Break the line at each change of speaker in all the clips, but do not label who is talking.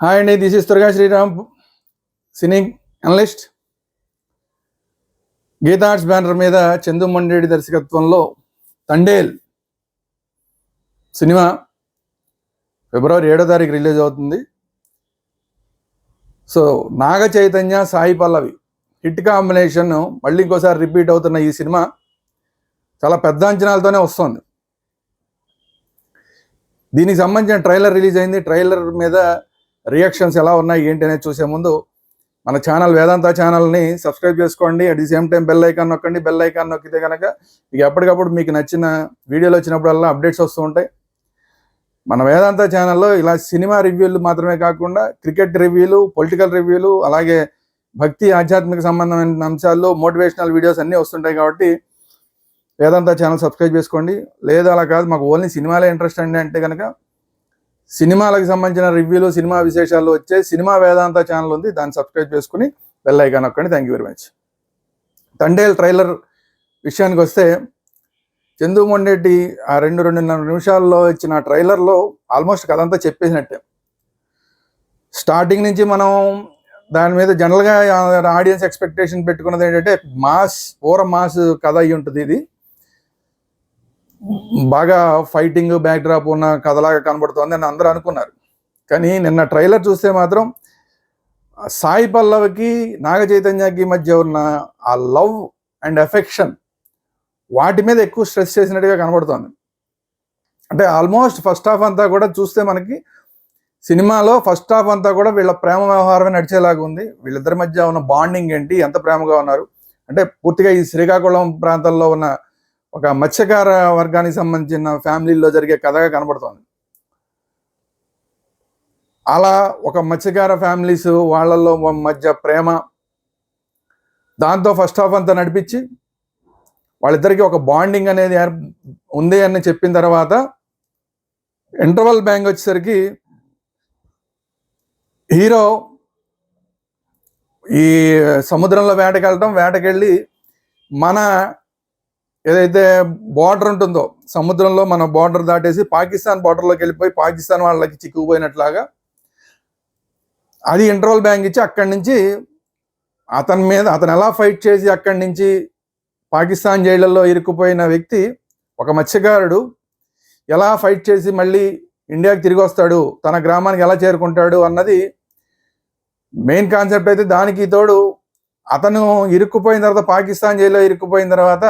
Hi అండి, this is Durga Sriram, cine analyst. Geetha Arts banner మీద చందు మొండేడి దర్శకత్వంలో తండేల్ సినిమా ఫిబ్రవరి 7వ తారీఖు రిలీజ్ అవుతుంది. So Naga Chaitanya, Sai Pallavi hit combination మళ్ళీ ఇంకోసారి రిపీట్ అవుతున్న ఈ సినిమా చాలా పెద్ద అంచనాలతోనే వస్తుంది. దీనికి సంబంధించిన ట్రైలర్ రిలీజ్ అయింది. ట్రైలర్ మీద రియాక్షన్స్ ఎలా ఉన్నాయి ఏంటి అనేది చూసే ముందు మన ఛానల్ వేదాంత ఛానల్ని సబ్స్క్రైబ్ చేసుకోండి. At the same time bell icon నొక్కండి. బెల్ ఐకాన్ నొక్కితే కనుక మీకు ఎప్పటికప్పుడు మీకు నచ్చిన వీడియోలు వచ్చినప్పుడల్లా అప్డేట్స్ వస్తూ ఉంటాయి. మన వేదాంత ఛానల్లో ఇలా సినిమా రివ్యూలు మాత్రమే కాకుండా క్రికెట్ రివ్యూలు, పొలిటికల్ రివ్యూలు, అలాగే భక్తి ఆధ్యాత్మిక సంబంధమైన అంశాలు, మోటివేషనల్ వీడియోస్ అన్నీ వస్తుంటాయి. కాబట్టి వేదాంత ఛానల్ సబ్స్క్రైబ్ చేసుకోండి. లేదు అలా కాదు, మాకు ఓన్లీ సినిమాలే ఇంట్రెస్ట్ అండి అంటే కనుక సినిమాలకు సంబంధించిన రివ్యూలు, సినిమా విశేషాలు వచ్చే సినిమా వేదాంత ఛానల్ ఉంది, దాన్ని సబ్స్క్రైబ్ చేసుకుని బెల్ ఐకాన్ నొక్కండి. Thank you very much. Thandel trailer విషయానికి వస్తే, చందు మొండేటి ఆ 2-2.5 నిమిషాల్లో ఇచ్చిన ట్రైలర్లో ఆల్మోస్ట్ కథ అంతా చెప్పేసినట్టే. స్టార్టింగ్ నుంచి మనం దాని మీద జనరల్గా ఆడియన్స్ ఎక్స్పెక్టేషన్ పెట్టుకున్నది ఏంటంటే మాస్ కథ అయి ఉంటుంది. ఇది బాగా ఫైటింగ్ బ్యాక్ డ్రాప్ ఉన్న కథలాగా కనబడుతోంది అని అందరూ అనుకున్నారు. కానీ నిన్న ట్రైలర్ చూస్తే మాత్రం సాయి పల్లవికి, నాగ చైతన్యకి మధ్య ఉన్న ఆ లవ్ అండ్ ఎఫెక్షన్, వాటి మీద ఎక్కువ స్ట్రెస్ చేసినట్టుగా కనబడుతోంది. అంటే ఆల్మోస్ట్ ఫస్ట్ హాఫ్ అంతా కూడా చూస్తే మనకి సినిమాలో ఫస్ట్ హాఫ్ అంతా కూడా వీళ్ళ ప్రేమ వ్యవహారమే నడిచేలాగా ఉంది. వీళ్ళిద్దరి మధ్య ఉన్న బాండింగ్ ఏంటి, ఎంత ప్రేమగా ఉన్నారు అంటే పూర్తిగా ఈ శ్రీకాకుళం ప్రాంతంలో ఉన్న ఒక మత్స్యకార వర్గానికి సంబంధించిన ఫ్యామిలీలో జరిగే కథగా కనబడుతోంది. అలా ఒక మత్స్యకార ఫ్యామిలీస్ వాళ్ళల్లో మధ్య ప్రేమ, దాంతో ఫస్ట్ హాఫ్ అంతా నడిపించి వాళ్ళిద్దరికీ ఒక బాండింగ్ అనేది ఉంది అని చెప్పిన తర్వాత ఇంటర్వల్ బ్యాంగ్ వచ్చేసరికి హీరో ఈ సముద్రంలో వేటకెళ్ళి మన ఏదైతే బార్డర్ ఉంటుందో సముద్రంలో మన బార్డర్ దాటేసి పాకిస్తాన్ బార్డర్లోకి వెళ్ళిపోయి పాకిస్తాన్ వాళ్ళకి చిక్కుకుపోయినట్లాగా అది ఇంటర్వల్ బ్యాంక్ ఇచ్చి అక్కడి నుంచి అతను ఎలా ఫైట్ చేసి అక్కడి నుంచి పాకిస్తాన్ జైళ్ళల్లో ఇరుక్కుపోయిన వ్యక్తి, ఒక మత్స్యకారుడు ఎలా ఫైట్ చేసి మళ్ళీ ఇండియాకి తిరిగి వస్తాడు, తన గ్రామానికి ఎలా చేరుకుంటాడు అన్నది మెయిన్ కాన్సెప్ట్. అయితే దానికి తోడు అతను ఇరుక్కుపోయిన తర్వాత, పాకిస్తాన్ జైల్లో ఇరుక్కుపోయిన తర్వాత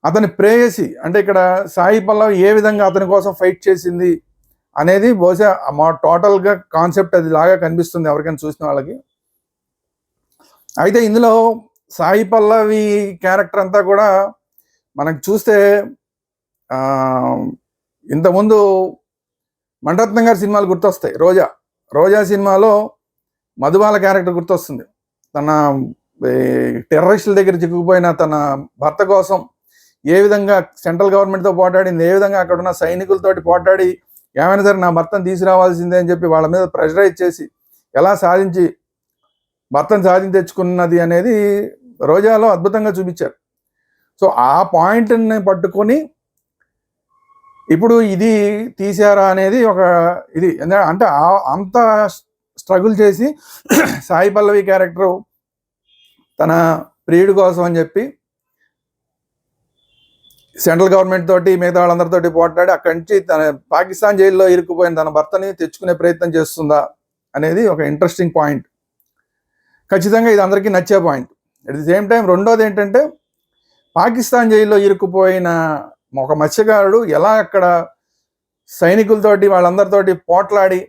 అతని ప్రేయసి అంటే ఇక్కడ సాయి పల్లవి ఏ విధంగా అతని కోసం ఫైట్ చేసింది అనేది బహుశా మా టోటల్గా కాన్సెప్ట్ అది లాగా కనిపిస్తుంది ఎవరికైనా చూసిన వాళ్ళకి. అయితే ఇందులో సాయి పల్లవి క్యారెక్టర్ అంతా కూడా మనకు చూస్తే ఇంతకుముందు మణిరత్నం గారి సినిమాలు గుర్తొస్తాయి. రోజా సినిమాలో మధుబాల క్యారెక్టర్ గుర్తొస్తుంది. తన టెర్రరిస్టుల దగ్గర చిక్కుకుపోయిన తన భర్త కోసం ఏ విధంగా సెంట్రల్ గవర్నమెంట్తో పోట్లాడింది, ఏ విధంగా అక్కడ ఉన్న సైనికులతోటి పోట్లాడి ఏమైనా సరే నా భర్తను తీసుకురావాల్సిందే అని చెప్పి వాళ్ళ మీద ప్రెషరైజ్ చేసి ఎలా భర్తను సాధించి తెచ్చుకున్నది అనేది రోజాలో అద్భుతంగా చూపించారు. సో ఆ పాయింట్ని పట్టుకొని ఇప్పుడు ఇది తీశారా అనేది ఒక ఇది అంటే అంత స్ట్రగుల్ చేసి సాయి పల్లవి క్యారెక్టరు తన ప్రియుడి కోసం అని చెప్పి సెంట్రల్ గవర్నమెంట్ తోటి మిగతా వాళ్ళందరితోటి పోట్లాడి అక్కడి నుంచి తన పాకిస్తాన్ జైల్లో ఇరుక్కుపోయిన తన భర్తని తెచ్చుకునే ప్రయత్నం చేస్తుందా అనేది ఒక ఇంట్రెస్టింగ్ పాయింట్. ఖచ్చితంగా ఇది అందరికీ నచ్చే point. At the same time రెండోది ఏంటంటే, పాకిస్తాన్ జైల్లో ఇరుక్కుపోయిన ఒక మత్స్యకారుడు ఎలా అక్కడ సైనికులతోటి వాళ్ళందరితోటి పోట్లాడి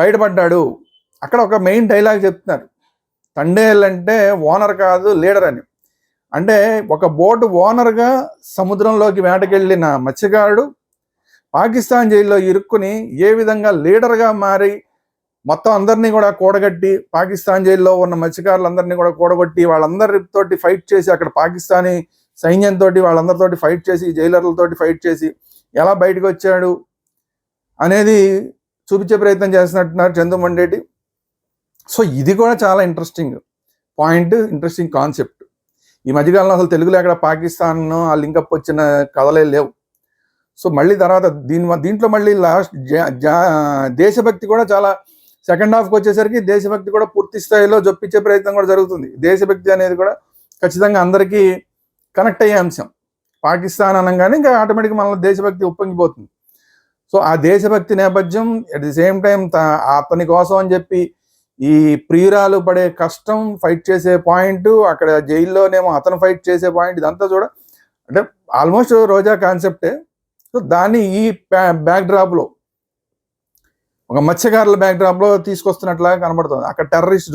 బయటపడ్డాడు. అక్కడ ఒక మెయిన్ డైలాగ్ చెప్తున్నారు, తండేల్ అంటే ఓనర్ కాదు లీడర్ అని. అంటే ఒక బోటు ఓనర్గా సముద్రంలోకి వేటకెళ్ళిన మత్స్యకారుడు పాకిస్తాన్ జైల్లో ఇరుక్కుని ఏ విధంగా లీడర్గా మారి మొత్తం అందరినీ కూడా కూడగట్టి, పాకిస్తాన్ జైల్లో ఉన్న మత్స్యకారులందరినీ కూడా కూడగొట్టి వాళ్ళందరితోటి ఫైట్ చేసి, అక్కడ పాకిస్తానీ సైన్యంతో వాళ్ళందరితోటి ఫైట్ చేసి, జైలర్లతోటి ఫైట్ చేసి ఎలా బయటకు వచ్చాడు అనేది చూపించే ప్రయత్నం చేస్తున్నట్టున్నారు చందు మొండేటి. సో ఇది కూడా చాలా ఇంట్రెస్టింగ్ పాయింట్, ఇంట్రెస్టింగ్ కాన్సెప్ట్. ఈ మధ్యకాలంలో అసలు తెలుగులో ఎక్కడ పాకిస్తాన్ ఆ లింకప్ వచ్చిన కథలే లేవు. సో మళ్ళీ తర్వాత దీంట్లో మళ్ళీ లాస్ట్ దేశభక్తి కూడా చాలా సెకండ్ హాఫ్కి వచ్చేసరికి దేశభక్తి కూడా పూర్తి స్థాయిలో జొప్పించే ప్రయత్నం కూడా జరుగుతుంది. దేశభక్తి అనేది కూడా ఖచ్చితంగా అందరికీ కనెక్ట్ అయ్యే అంశం. పాకిస్తాన్ అనగానే ఇంకా ఆటోమేటిక్గా మనలో దేశభక్తి ఉప్పొంగిపోతుంది. సో ఆ దేశభక్తి నేపథ్యం అట్ ది సేమ్ టైం అతని కోసం అని చెప్పి ఈ ప్రియురాలు పడే కష్టం, ఫైట్ చేసే పాయింట్, అక్కడ జైల్లోనేమో అతను ఫైట్ చేసే పాయింట్, ఇదంతా అంటే ఆల్మోస్ట్ రోజా కాన్సెప్టే. సో దాన్ని ఈ బ్యాక్డ్రాప్లో ఒక మత్స్యకారుల బ్యాక్డ్రాప్లో తీసుకొస్తున్నట్లాగా కనబడుతుంది. అక్కడ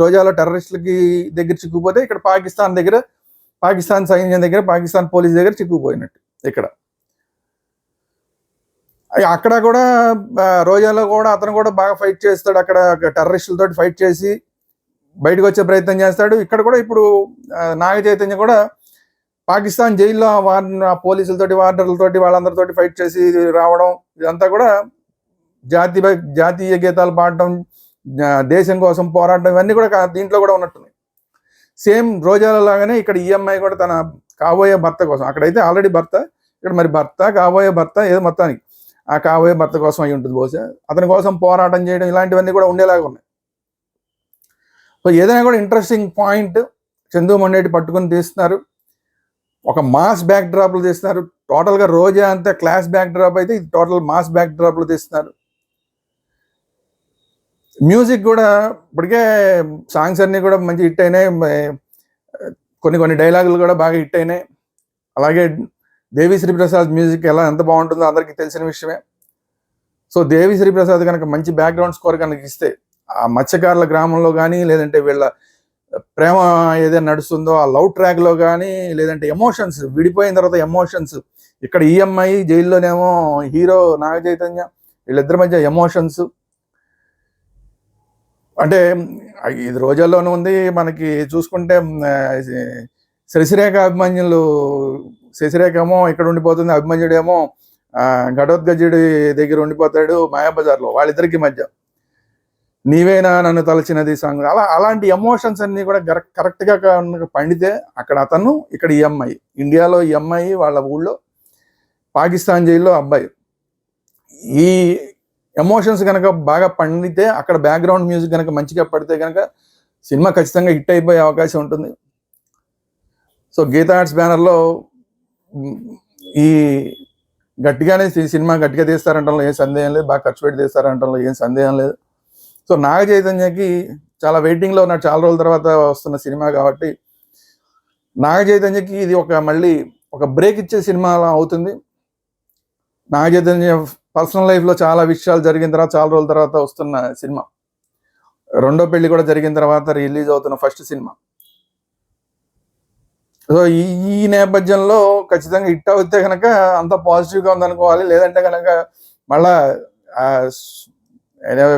రోజాలో టెర్రరిస్టులకి దగ్గర చిక్కుపోతే ఇక్కడ పాకిస్తాన్ సైన్యం దగ్గర, పాకిస్తాన్ పోలీస్ దగ్గర చిక్కుపోయినట్టు ఇక్కడ. అక్కడ కూడా రోజాలో కూడా అతను కూడా బాగా ఫైట్ చేస్తాడు. అక్కడ టెర్రరిస్టులతో ఫైట్ చేసి బయటకు వచ్చే ప్రయత్నం చేస్తాడు. ఇక్కడ కూడా ఇప్పుడు నాగ చైతన్య కూడా పాకిస్తాన్ జైల్లో పోలీసులతోటి, వార్డర్లతోటి, వాళ్ళందరితోటి ఫైట్ చేసి రావడం, ఇదంతా కూడా జాతీయ గీతాలు పాడటం, దేశం కోసం పోరాటం, ఇవన్నీ కూడా దీంట్లో కూడా ఉన్నట్టున్నాయి. సేమ్ రోజాల లాగానే ఇక్కడ ఈ అమ్మాయి కూడా తన కాబోయే భర్త కోసం, అక్కడైతే ఆల్రెడీ భర్త, ఇక్కడ మరి భర్త, కాబోయే భర్త, ఏదో మొత్తానికి ఆ కాబోయే భర్త కోసం అయి ఉంటుంది బహుశా. అతని కోసం పోరాటం చేయడం, ఇలాంటివన్నీ కూడా ఉండేలాగా ఉన్నాయి. సో ఏదైనా కూడా ఇంట్రెస్టింగ్ పాయింట్ చందు మొండేటి పట్టుకుని తీస్తున్నారు. ఒక మాస్ బ్యాక్ డ్రాప్లు తీస్తున్నారు. టోటల్గా రోజా అంతా క్లాస్ బ్యాక్ డ్రాప్ అయితే ఇది టోటల్ మాస్ బ్యాక్ డ్రాప్లు తీస్తున్నారు. మ్యూజిక్ కూడా ఇప్పటికే సాంగ్స్ అన్నీ కూడా మంచి హిట్ అయినాయి. కొన్ని డైలాగులు కూడా బాగా హిట్ అయినాయి. అలాగే దేవిశ్రీ ప్రసాద్ మ్యూజిక్ ఎంత బాగుంటుందో అందరికీ తెలిసిన విషయమే. సో దేవిశ్రీ ప్రసాద్ కనుక మంచి బ్యాక్గ్రౌండ్ స్కోర్ కనుక ఇస్తే, ఆ మత్స్యకారుల గ్రామంలో కానీ, లేదంటే వీళ్ళ ప్రేమ ఏదైనా నడుస్తుందో ఆ లవ్ ట్రాక్లో కానీ, లేదంటే ఎమోషన్స్, విడిపోయిన తర్వాత ఎమోషన్స్, ఇక్కడ ఈఎంఐ జైల్లోనేమో హీరో నాగ చైతన్య, వీళ్ళిద్దరి మధ్య ఎమోషన్స్, అంటే ఇది రోజాల్లోనూ ఉంది. మనకి చూసుకుంటే శశిరేఖ అభిమన్యులు, శశిరేఖ ఏమో ఇక్కడ ఉండిపోతుంది, అభిమన్యుడేమో ఘటోత్కచుడి దగ్గర ఉండిపోతాడు మాయాబజార్లో. వాళ్ళిద్దరికి మధ్య నీవేనా నన్ను తలచినది సాంగ్, అలాంటి ఎమోషన్స్ అన్ని కూడా కరెక్ట్గా పండితే అక్కడ అతను, ఇక్కడ ఈ అమ్మాయి, ఇండియాలో ఈ అమ్మాయి, వాళ్ళ ఊళ్ళో పాకిస్తాన్ జైల్లో అబ్బాయి, ఈ ఎమోషన్స్ కనుక బాగా పండితే, అక్కడ బ్యాక్గ్రౌండ్ మ్యూజిక్ కనుక మంచిగా పడితే కనుక సినిమా ఖచ్చితంగా హిట్ అయిపోయే అవకాశం ఉంటుంది. సో గీతా ఆర్ట్స్ బ్యానర్లో ఈ గట్టిగానే సినిమా గట్టిగా తీస్తారంటంలో ఏం సందేహం లేదు, బాగా ఖర్చు పెట్టి తీస్తారంటంలో ఏం సందేహం లేదు. సో నాగ చైతన్యకి చాలా వెయిటింగ్లో ఉన్నాడు, చాలా రోజుల తర్వాత వస్తున్న సినిమా కాబట్టి నాగ చైతన్యకి ఇది మళ్ళీ ఒక బ్రేక్ ఇచ్చే సినిమా అవుతుంది. నాగ చైతన్య పర్సనల్ లైఫ్లో చాలా విషయాలు జరిగిన తర్వాత, చాలా రోజుల తర్వాత వస్తున్న సినిమా, రెండో పెళ్లి కూడా జరిగిన తర్వాత రిలీజ్ అవుతున్న ఫస్ట్ సినిమా. సో ఈ నేపథ్యంలో ఖచ్చితంగా హిట్ అవుతే కనుక అంత పాజిటివ్గా ఉందనుకోవాలి. లేదంటే కనుక మళ్ళా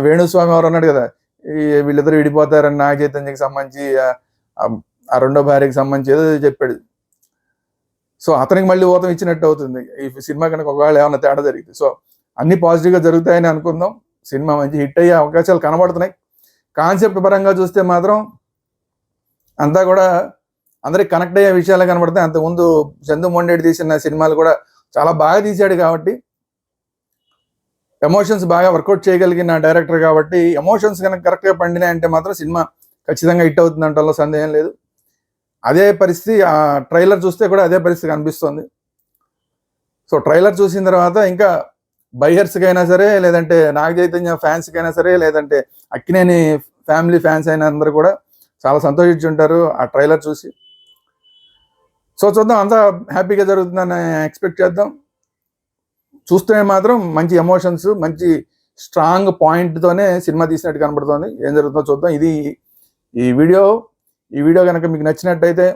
వేణుస్వామి ఎవరు అన్నాడు కదా, వీళ్ళిద్దరు విడిపోతారని నాగ చైతన్యకి సంబంధించి, ఆ రెండో భార్యకి సంబంధించి ఏదో చెప్పాడు. సో అతనికి మళ్ళీ ఊతం ఇచ్చినట్టు అవుతుంది ఈ సినిమా కనుక ఒకవేళ ఏమైనా తేడా జరిగింది. సో అన్ని పాజిటివ్గా జరుగుతాయని అనుకుందాం. సినిమా మంచి హిట్ అయ్యే అవకాశాలు కనబడుతున్నాయి. కాన్సెప్ట్ పరంగా చూస్తే మాత్రం అంతా కూడా అందరికి కనెక్ట్ అయ్యే విషయాలు కనబడతాయి. అంతకుముందు చందు మొండేటి తీసిన సినిమాలు కూడా చాలా బాగా తీశాడు కాబట్టి, ఎమోషన్స్ బాగా వర్కౌట్ చేయగలిగిన డైరెక్టర్ కాబట్టి, ఎమోషన్స్ కనుక కరెక్ట్గా పండినాయంటే మాత్రం సినిమా ఖచ్చితంగా హిట్ అవుతుంది అంటలో సందేహం లేదు. అదే పరిస్థితి ఆ ట్రైలర్ చూస్తే కూడా అదే పరిస్థితి కనిపిస్తుంది. సో ట్రైలర్ చూసిన తర్వాత ఇంకా బయ్యర్స్కి అయినా సరే, లేదంటే నాగ చైతన్య ఫ్యాన్స్కి అయినా సరే, లేదంటే అక్కినేని ఫ్యామిలీ ఫ్యాన్స్ అయినా అందరూ కూడా చాలా సంతోషించి ఉంటారు ఆ ట్రైలర్ చూసి. సో చూద్దాం, అంతా హ్యాపీగా జరుగుతుందని ఎక్స్పెక్ట్ చేద్దాం. చూస్తే మాత్రం మంచి ఎమోషన్స్, మంచి స్ట్రాంగ్ పాయింట్తోనే సినిమా తీసినట్టు కనబడుతుంది. ఏం జరుగుతుందో చూద్దాం. ఇది ఈ వీడియో కనుక మీకు నచ్చినట్టయితే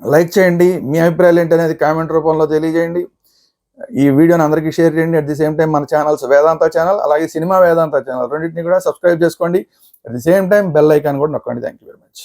లైక్ చేయండి. మీ అభిప్రాయాలు ఏంటనేది కామెంట్ రూపంలో తెలియజేయండి. ఈ వీడియోని అందరికీ షేర్ చేయండి. అట్ ది సేమ్ టైం మన ఛానల్స్ వేదాంత ఛానల్, అలాగే సినిమా వేదాంత ఛానల్ రెండింటిని కూడా సబ్స్క్రైబ్ చేసుకోండి. At the same time bell icon కూడా నొక్కండి. Thank you very much.